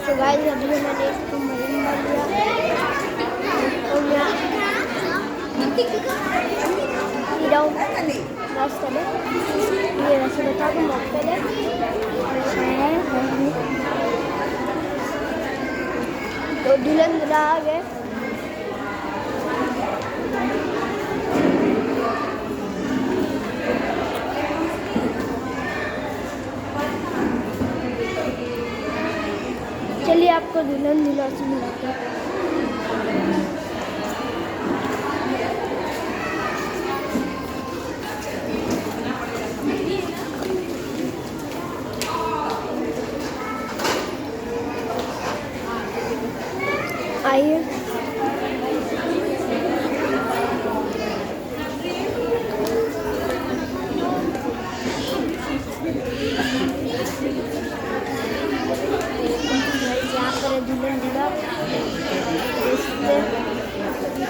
तो गाइस अभी मैंने इसको मरिंदा लिया और मैं पी रहा हूँ नाश्ता में। ये वैसे बता दूँ मॉकटेल है तो दुल्हन दूल्हा आ गए। चलिए आपको दुल्हन दूल्हा से मिलाते हैं। आइए यहाँ पर दुल्हन